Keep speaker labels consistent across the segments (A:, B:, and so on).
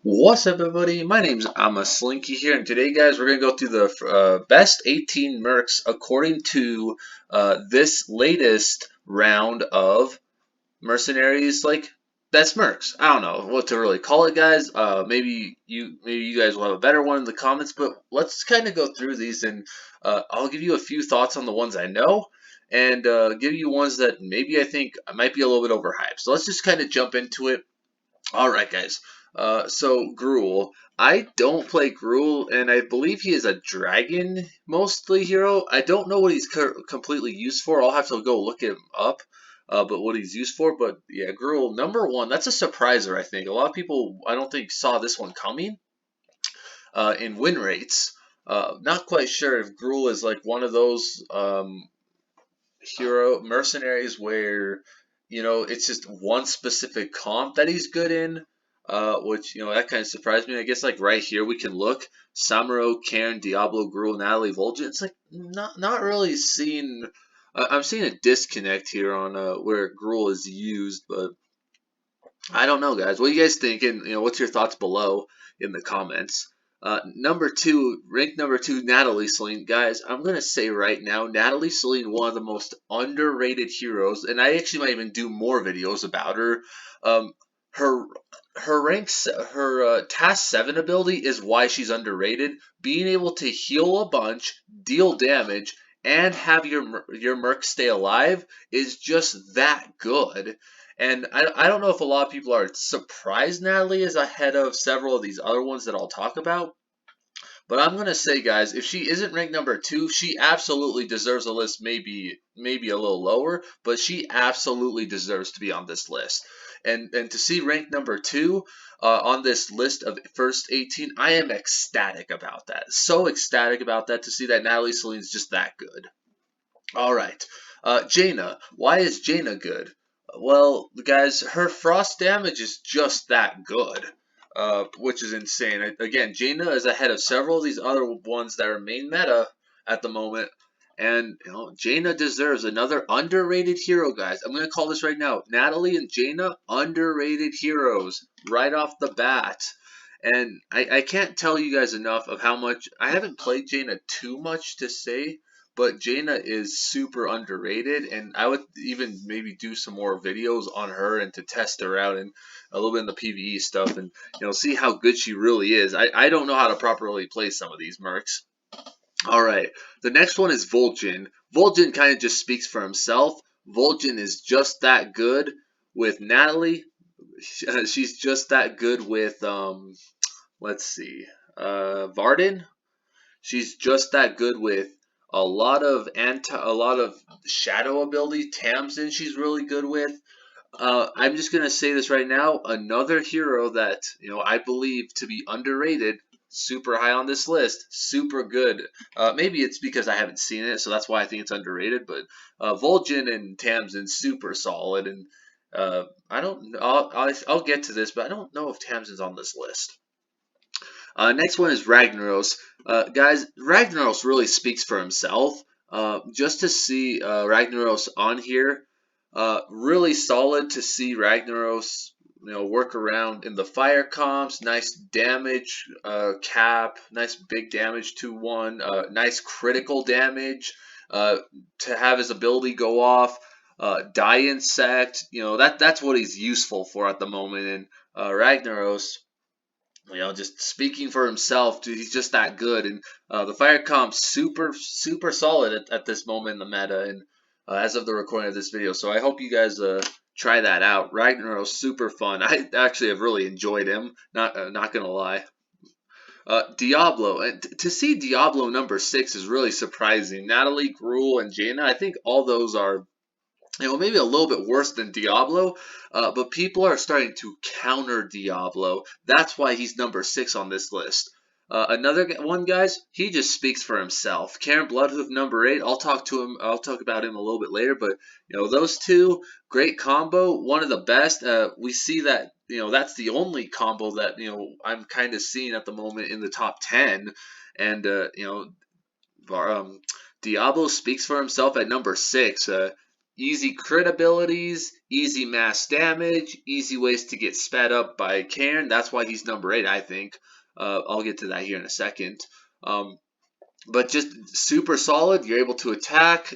A: What's up, everybody? My name's Slinky here, and today, guys, we're gonna go through the best 18 mercs according to this latest round of mercenaries, like best mercs. I don't know what to really call it, guys. Maybe you guys will have a better one in the comments, but let's kind of go through these, and I'll give you a few thoughts on the ones I know, and give you ones that maybe I think might be a little bit overhyped. So let's just kind of jump into it. All right, guys. So Gruel. I don't play Gruel, and I believe he is a dragon mostly hero. I don't know what he's completely used for. I'll have to go look him up. But what he's used for. But yeah, Gruel number one. That's a surpriser. I think a lot of people I don't think saw this one coming. In win rates. Not quite sure if Gruel is like one of those hero mercenaries where it's just one specific comp that he's good in, which that kind of surprised me. I guess like right here we can look Samuro, Cairn, Diablo, Gruel, Natalie, Vulgin. It's like not really seeing. I'm seeing a disconnect here on where Gruel is used, but I don't know, guys. What do you guys think? And what's your thoughts below in the comments? Number two, ranked number two, Natalie Sling. Guys, I'm gonna say right now, Natalie Sling, one of the most underrated heroes, and I actually might even do more videos about her. Um, her her task 7 ability is why she's underrated. Being able to heal a bunch, deal damage, and have your merc stay alive is just that good. And I don't know if a lot of people are surprised Natalie is ahead of several of these other ones that I'll talk about. But I'm gonna say, guys, if she isn't ranked number two, she absolutely deserves a list. Maybe a little lower, but she absolutely deserves to be on this list. And to see ranked number two on this list of first 18, I am ecstatic about that. So ecstatic about that to see that Natalie Celine's just that good. All right, Jaina. Why is Jaina good? Well, guys, her frost damage is just that good, which is insane. Again, Jaina is ahead of several of these other ones that are main meta at the moment, and Jaina deserves another underrated hero, guys. I'm gonna call this right now: Natalie and Jaina, underrated heroes, right off the bat. And I can't tell you guys enough of how much I haven't played Jaina too much to say, but Jaina is super underrated, and I would even maybe do some more videos on her and to test her out and a little bit in the PvE stuff and see how good she really is. I don't know how to properly play some of these mercs. All right, the next one is Vulgin. Vulgin kind of just speaks for himself. Vulgin is just that good with Natalie. She's just that good with let's see, Vardyn. She's just that good with a lot of shadow ability. Tamsin, she's really good with. I'm just gonna say this right now. Another hero that I believe to be underrated, super high on this list, super good. Maybe it's because I haven't seen it, so that's why I think it's underrated. But Vulgin and Tamsin, super solid, and I don't. I'll get to this, but I don't know if Tamsin's on this list. Next one is Ragnaros. Guys, Ragnaros really speaks for himself. Just to see Ragnaros on here, really solid to see Ragnaros, work around in the fire comps. Nice damage cap, nice big damage 2-1, nice critical damage to have his ability go off. Die insect, that's what he's useful for at the moment. And Ragnaros, just speaking for himself, dude, he's just that good. And the fire comp's super solid at this moment in the meta, and as of the recording of this video. So I hope you guys try that out. Ragnaros, super fun. I actually have really enjoyed him. Not gonna lie. Diablo, and to see Diablo number 6 is really surprising. Natalie, Gruel, and Jaina, I think all those are maybe a little bit worse than Diablo, but people are starting to counter Diablo. That's why he's number 6 on this list. Another one, guys, he just speaks for himself. Karen Bloodhoof, number 8. I'll talk about him a little bit later, but those two, great combo, one of the best. We see that that's the only combo that I'm kind of seeing at the moment in the top 10, and Diablo speaks for himself at number 6. easy crit abilities, easy mass damage, easy ways to get sped up by Cairn. That's why he's number 8, I think. I'll get to that here in a second. But just super solid. You're able to attack.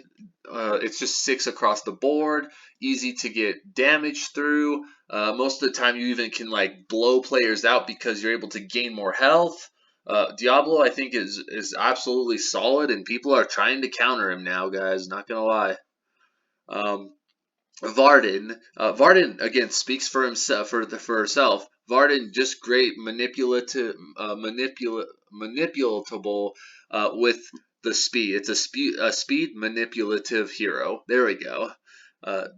A: It's just 6 across the board. Easy to get damage through. Most of the time, you even can like blow players out because you're able to gain more health. Diablo, I think, is absolutely solid, and people are trying to counter him now, guys. Not gonna lie. Um, Vardyn. Vardyn again speaks for himself for herself. Vardyn just great manipulatable with the speed. It's a speed manipulative hero. There we go.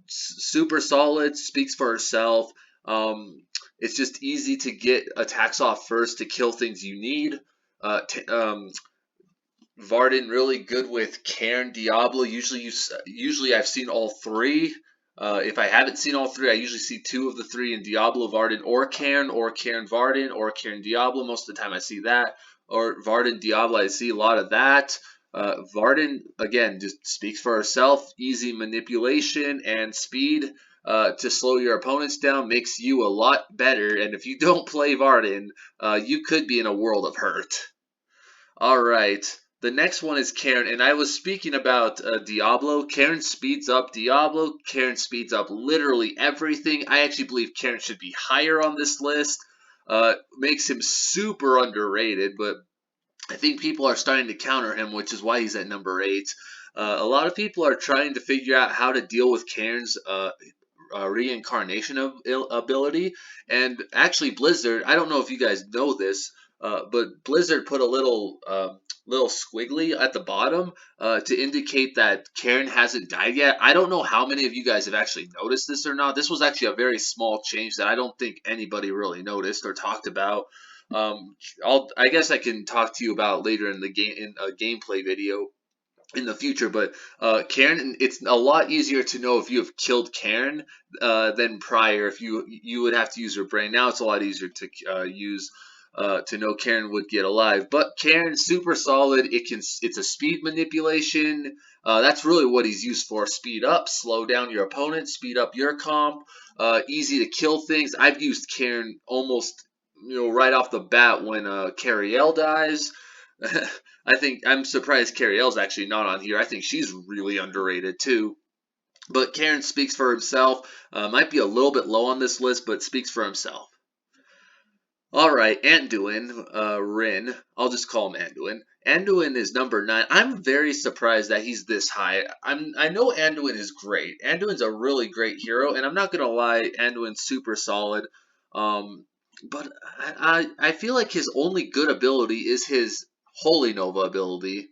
A: Super solid. Speaks for herself. It's just easy to get attacks off first to kill things you need. Vardyn really good with Cairn, Diablo. Usually I've seen all 3. If I haven't seen all 3, I usually see 2 of the 3 in Diablo, Vardyn, or Cairn Vardyn, or Cairn Diablo. Most of the time I see that. Or Vardyn Diablo, I see a lot of that. Vardyn, again, just speaks for herself. Easy manipulation and speed to slow your opponents down makes you a lot better. And if you don't play Vardyn, you could be in a world of hurt. All right. The next one is Cairn, and I was speaking about Diablo. Cairn speeds up Diablo. Cairn speeds up literally everything. I actually believe Cairn should be higher on this list. Makes him super underrated, but I think people are starting to counter him, which is why he's at number 8. A lot of people are trying to figure out how to deal with Cairn's reincarnation ability, and actually Blizzard, I don't know if you guys know this, but Blizzard put a little squiggly at the bottom to indicate that Cairn hasn't died yet. I don't know how many of you guys have actually noticed this or not. This was actually a very small change that I don't think anybody really noticed or talked about. I guess I can talk to you about later in the game in a gameplay video in the future, but Cairn, it's a lot easier to know if you have killed Cairn than prior. If you would have to use your brain. Now it's a lot easier to use to know Cairn would get alive. But Cairn, super solid. It's a speed manipulation. That's really what he's used for. Speed up, slow down your opponent, speed up your comp. Easy to kill things. I've used Cairn almost right off the bat when Cariel dies. I'm surprised Cariel's actually not on here. I think she's really underrated too. But Cairn speaks for himself. Might be a little bit low on this list, but speaks for himself. All right, Anduin, Rin. I'll just call him Anduin. Anduin is number 9. I'm very surprised that he's this high. I know Anduin is great. Anduin's a really great hero, and I'm not gonna lie, Anduin's super solid. But I feel like his only good ability is his Holy Nova ability.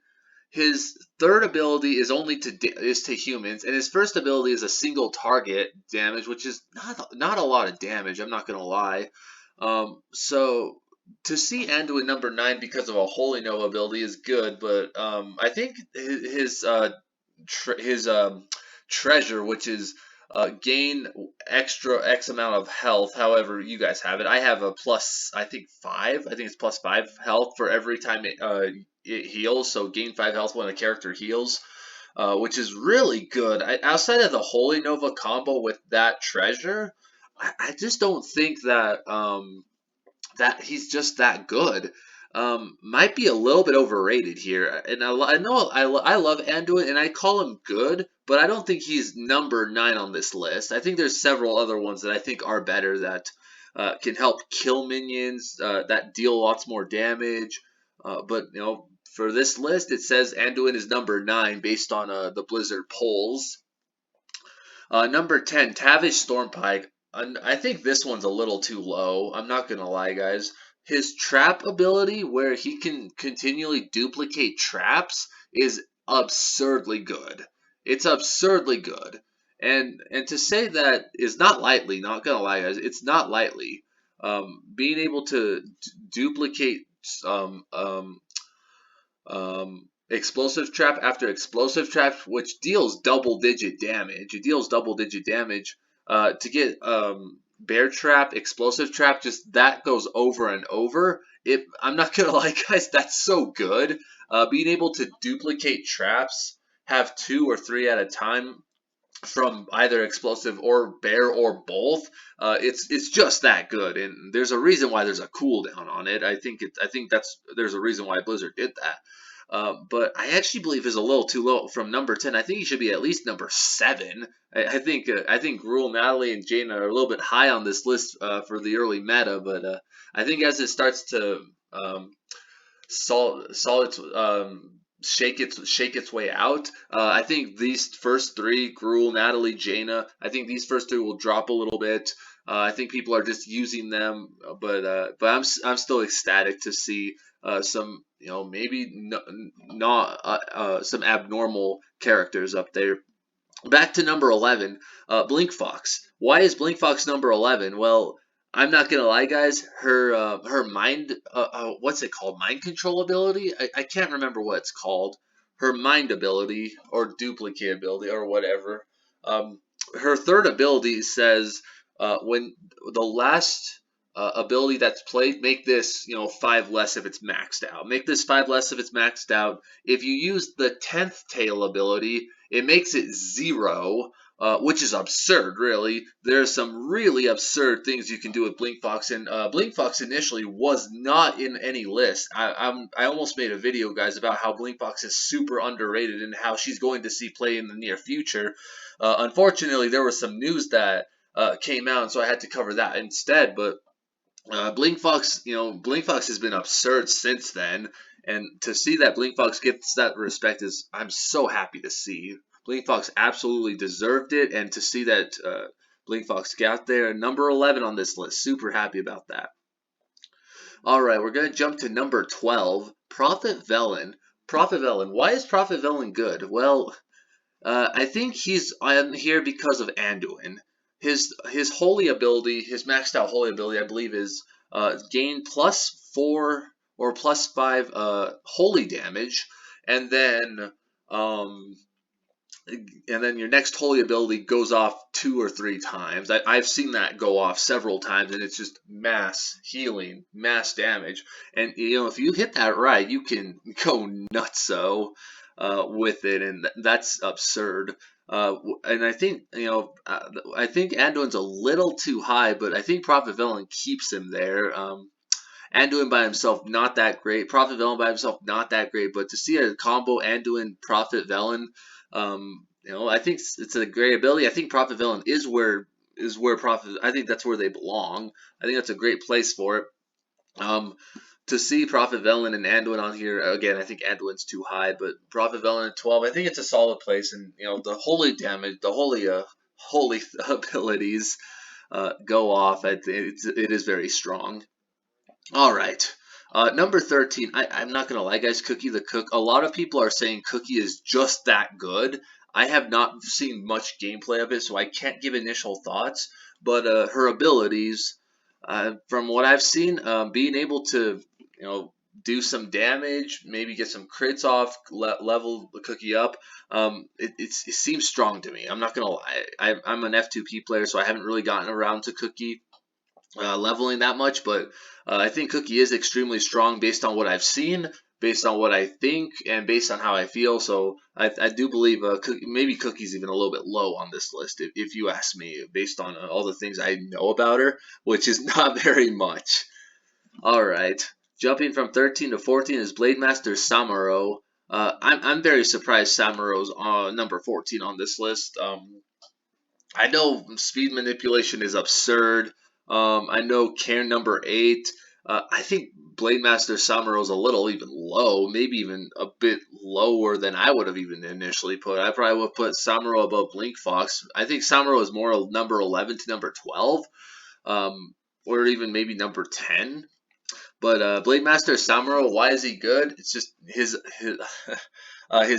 A: His third ability is only to humans, and his first ability is a single target damage, which is not a lot of damage. I'm not gonna lie. So to see Anduin number 9 because of a Holy Nova ability is good, but I think his treasure, which is gain extra X amount of health. However, you guys have it. I have a plus, I think 5. I think it's plus 5 health for every time it heals. So gain 5 health when a character heals, which is really good. Outside of the Holy Nova combo with that treasure, I just don't think that that he's just that good. Might be a little bit overrated here, and I know I love Anduin, and I call him good, but I don't think he's number 9 on this list. I think there's several other ones that I think are better that can help kill minions, that deal lots more damage. But for this list, it says Anduin is number 9 based on the Blizzard polls. Number 10, Tavis Stormpike. I think this one's a little too low. I'm not gonna lie, guys. His trap ability, where he can continually duplicate traps, is absurdly good. It's absurdly good, and to say that is not lightly. Not gonna lie, guys. It's not lightly. Being able to duplicate explosive trap after explosive trap, which deals double-digit damage. It deals double-digit damage. To get bear trap, explosive trap, just that goes over and over. I'm not gonna lie, guys, that's so good. Being able to duplicate traps, have 2 or 3 at a time, from either explosive or bear or both. It's just that good, and there's a reason why there's a cooldown on it. I think there's a reason why Blizzard did that. But I actually believe is a little too low from number 10. I think he should be at least number 7. I think Gruel, Natalie, and Jaina are a little bit high on this list for the early meta, but I think as it starts to solid shake its way out. I think these first three, Gruel, Natalie, Jaina, I think these first three will drop a little bit. I think people are just using them, but I'm still ecstatic to see some maybe not some abnormal characters up there. Back to number 11, Blinkfox. Why is Blinkfox number 11? Well, I'm not gonna lie, guys. Her mind, what's it called? Mind control ability? I can't remember what it's called. Her mind ability or duplicate ability or whatever. Her third ability says when the last ability that's played, make this 5 less if it's maxed out. Make this 5 less if it's maxed out. If you use the 10th tail ability, it makes it 0, which is absurd, really. There's some really absurd things you can do with Blinkfox, and Blinkfox initially was not in any list. I almost made a video, guys, about how Blinkfox is super underrated and how she's going to see play in the near future. Unfortunately, there was some news that came out, so I had to cover that instead. But Blinkfox, Blinkfox has been absurd since then, and to see that Blinkfox gets that respect is I'm so happy to see. Blinkfox absolutely deserved it, and to see that Blinkfox got there, number 11 on this list, super happy about that. All right, we're gonna jump to number 12, Prophet Velen. Prophet Velen. Why is Prophet Velen good? Well, I think he's on here because of Anduin. His holy ability, his maxed out holy ability, I believe, is gain +4 or +5 holy damage, and then um, your next holy ability goes off 2 or 3 times. I've seen that go off several times, and it's just mass healing, mass damage. And if you hit that right, you can go nutso with it, and that's absurd. And I think I think Anduin's a little too high, but I think Prophet Velen keeps him there. Anduin by himself, not that great. Prophet Velen by himself, not that great. But to see a combo Anduin Prophet Velen, I think it's a great ability. I think Prophet Velen is where Prophet. I think that's where they belong. I think that's a great place for it. To see Prophet Velen and Anduin on here again, I think Anduin's too high, but Prophet Velen at 12, I think it's a solid place. And the holy damage, the holy abilities go off. It is very strong. All right. Number 13, I'm not going to lie, guys, Cookie the Cook. A lot of people are saying Cookie is just that good. I have not seen much gameplay of it, so I can't give initial thoughts. But her abilities, from what I've seen, being able to, do some damage, maybe get some crits off, level the Cookie up, it seems strong to me. I'm not going to lie. I'm an F2P player, so I haven't really gotten around to Cookie leveling that much, but I think Cookie is extremely strong based on what I've seen, based on what I think, and based on how I feel. So I do believe maybe Cookie's even a little bit low on this list, if you ask me, based on all the things I know about her, which is not very much. All right, jumping from 13 to 14 is Blademaster Samuro. I'm very surprised Samuro's number 14 on this list. I know speed manipulation is absurd. I know Cairn number 8. I think Blademaster Samuro is a little even low, maybe even a bit lower than I would have even initially put. I probably would have put Samuro above Blinkfox. I think Samuro is more number 11 to number 12, or even maybe number 10. But Blademaster Samuro, why is he good? It's just his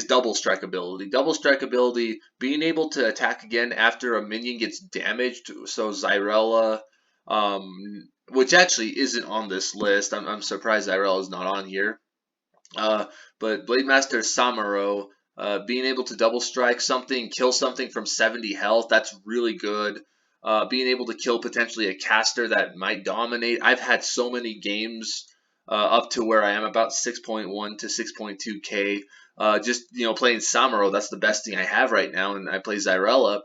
A: double strike ability. Double strike ability, being able to attack again after a minion gets damaged. So Zyrella, which actually isn't on this list. I'm surprised Zyrella is not on here. But Blademaster Samuro, being able to double strike something, kill something from 70 health, that's really good. Being able to kill potentially a caster that might dominate. I've had so many games up to where I am about 6.1 to 6.2k. Just playing Samuro, that's the best thing I have right now, and I play Zyrella.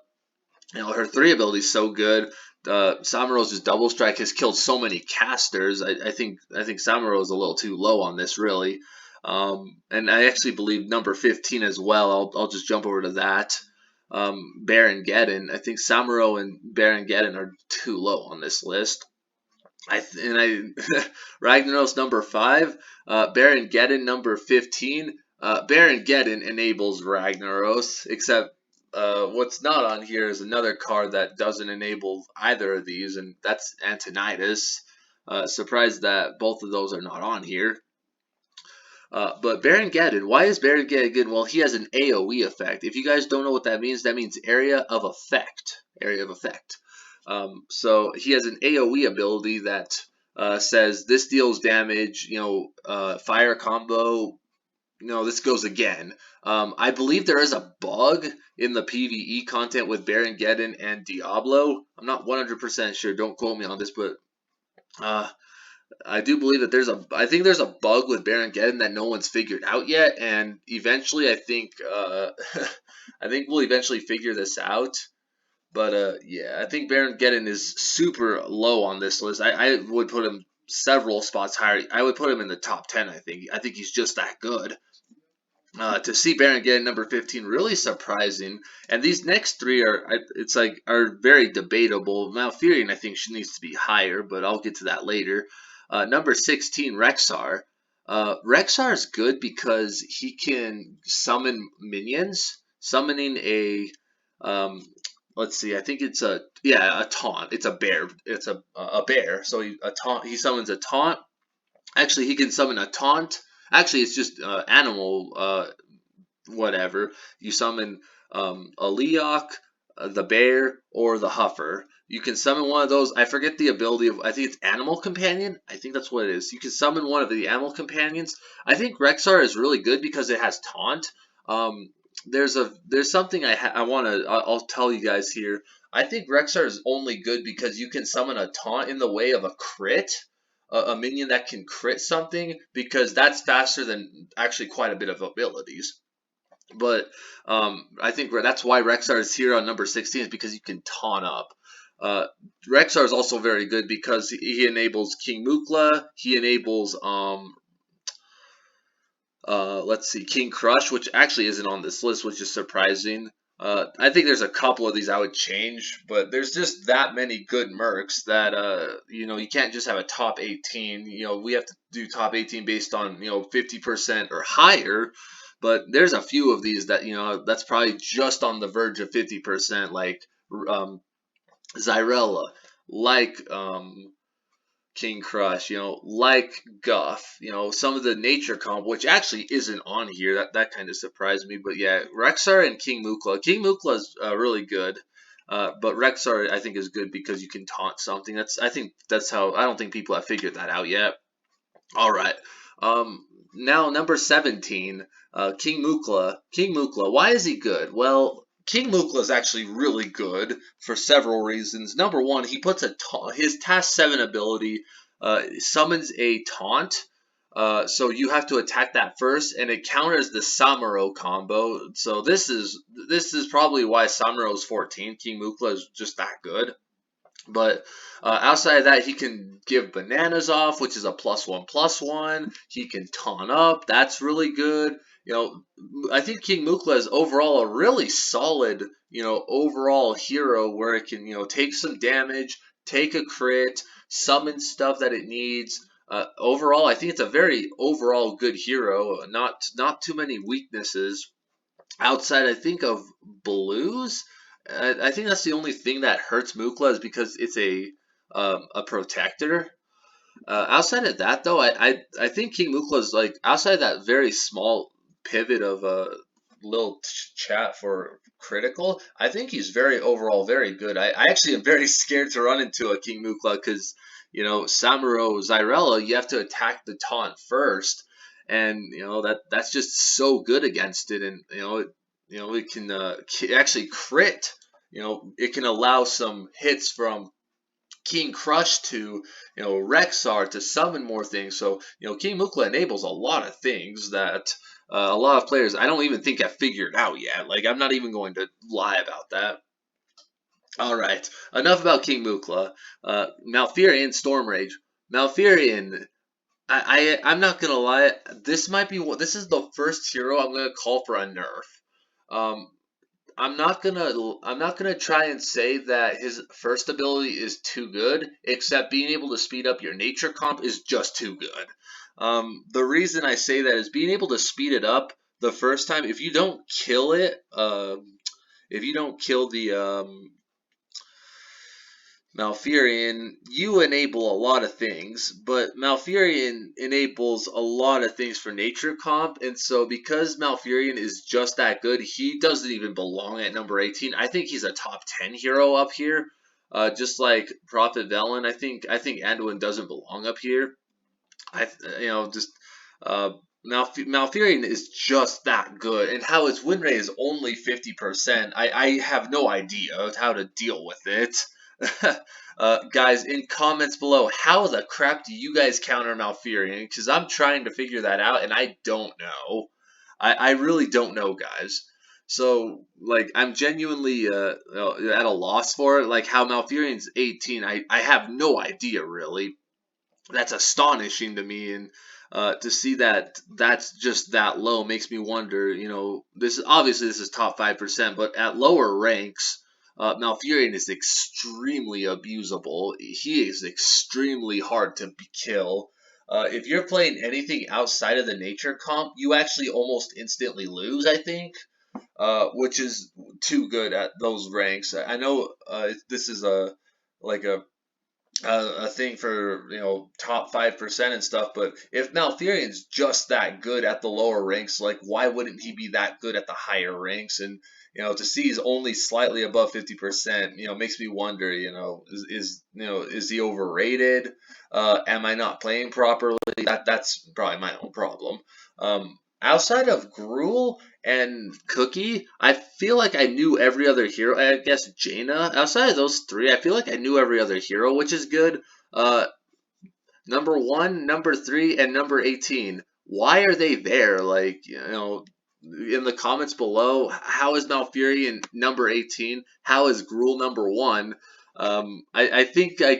A: Her 3 ability is so good. Samuro's just double strike has killed so many casters. I think Samuro is a little too low on this, really. And I actually believe number 15 as well. I'll just jump over to that. Baron Gedden. I think Samuro and Baron Gedden are too low on this list. Ragnaros number 5, Baron Gedden number 15. Baron Gedden enables Ragnaros, except what's not on here is another card that doesn't enable either of these, and that's Antonidas. Surprised that both of those are not on here. But Baron Gaddon, why is Baron Gaddon good? Well, he has an AoE effect. If you guys don't know what that means area of effect. Area of effect. So he has an AoE ability that says this deals damage, fire combo. This goes again. I believe there is a bug in the PvE content with Baron Geddon and Diablo. I'm not 100% sure. Don't quote me on this, but I do believe that I think there's a bug with Baron Geddon that no one's figured out yet, and eventually I think I think we'll eventually figure this out. But yeah, I think Baron Geddon is super low on this list. I would put him several spots higher. I would put him in the top 10. I think he's just that good. To see Baron Geddon number 15, really surprising. And these next 3 are very debatable. Malfurion, I think, she needs to be higher, but I'll get to that later. Number 16, Rexxar. Rexxar is good because he can summon minions. Summoning a, let's see, I think it's a taunt. It's a bear. It's a bear. So he summons a taunt. Actually, he can summon a taunt. Actually, it's just animal, whatever. You summon a Leok, the bear, or the Huffer. You can summon one of those. I forget the ability of. I think it's Animal Companion. I think that's what it is. You can summon one of the Animal Companions. I think Rexxar is really good because it has taunt. There's something I'll tell you guys here. I think Rexxar is only good because you can summon a taunt in the way of a crit. A minion that can crit something, because that's faster than actually quite a bit of abilities. But I think that's why Rexxar is here on number 16, is because you can taunt up. Rexxar is also very good because he enables King Mukhla. He enables let's see, King Crush, which actually isn't on this list, which is surprising. I think there's a couple of these I would change, but there's just that many good mercs that you can't just have a top 18. We have to do top 18 based on 50% or higher. But there's a few of these that that's probably just on the verge of 50%, like Zyrella, like King Crush, like Guff, some of the nature comp, which actually isn't on here. That kind of surprised me. But yeah, Rexxar and King Mukhla. King Mukhla is really good. But Rexxar, I think, is good because you can taunt something. I think that's how. I don't think people have figured that out yet. All right. Now number 17, King Mukhla. King Mukhla. Why is he good? Well, King Mukhla is actually really good for several reasons. Number one, he puts his Task 7 ability summons a taunt. So you have to attack that first, and it counters the Samuro combo. So this is probably why Samuro is 14. King Mukhla is just that good. But outside of that, he can give bananas off, which is a +1/+1. He can taunt up. That's really good. I think King Mukhla is overall a really solid, overall hero where it can, take some damage, take a crit, summon stuff that it needs. Overall, I think it's a very overall good hero. Not too many weaknesses outside, I think, of blues. I think that's the only thing that hurts Mukhla, is because it's a protector. Outside of that, though, I think King Mukhla is, like, outside of that very small pivot of a little chat for critical, I think he's overall very good. I actually am very scared to run into a King Mukhla because Samuro Zyrella, you have to attack the taunt first, and that's just so good against it, and it can actually crit. It can allow some hits from King Crush to Rexxar to summon more things. So King Mukhla enables a lot of things that a lot of players I don't even think have figured out yet. Like, I'm not even going to lie about that. All right, enough about King Mukhla. Malfurion Stormrage. Malfurion. I'm not gonna lie. This might be what. This is the first hero I'm gonna call for a nerf. Um, I'm not gonna try and say that his first ability is too good, except being able to speed up your nature comp is just too good. The reason I say that is being able to speed it up the first time. If you don't kill it, if you don't kill the Malfurion, you enable a lot of things, but Malfurion enables a lot of things for nature comp, and so because Malfurion is just that good, he doesn't even belong at number 18. I think he's a top 10 hero up here. Just like Prophet Velen, I think Anduin doesn't belong up here. I just uh, Malfurion is just that good, and how its win rate is only 50%. I have no idea how to deal with it. Guys, in comments below, how the crap do you guys counter Malfurion? Because I'm trying to figure that out, and I don't know. I really don't know, guys. So, like, I'm genuinely at a loss for it. Like, how Malfurion's 18, I have no idea, really. That's astonishing to me, and to see that that's just that low makes me wonder. This is top 5%, but at lower ranks, Malfurion is extremely abusable. He is extremely hard to kill. If you're playing anything outside of the nature comp, you actually almost instantly lose, I think, which is too good at those ranks. I know this is like a thing for top 5% and stuff. But if Malfurion's just that good at the lower ranks, like why wouldn't he be that good at the higher ranks? And to see he's only slightly above 50%, makes me wonder. Is he overrated? Am I not playing properly? That's probably my own problem. Outside of Gruel and Cookie, I feel like I knew every other hero. I guess Jaina. Outside of those three, I feel like I knew every other hero, which is good. Uh, number one, number three, and number 18. Why are they there? Like, in the comments below, how is Malfurion number 18? How is Gruel number one? I think I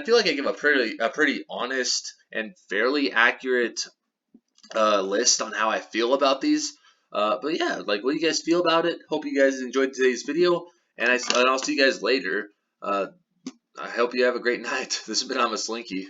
A: feel like I give a pretty honest and fairly accurate list on how I feel about these. But yeah, like, what do you guys feel about it? Hope you guys enjoyed today's video, and I'll see you guys later. I hope you have a great night. This has been I'm a Slinky.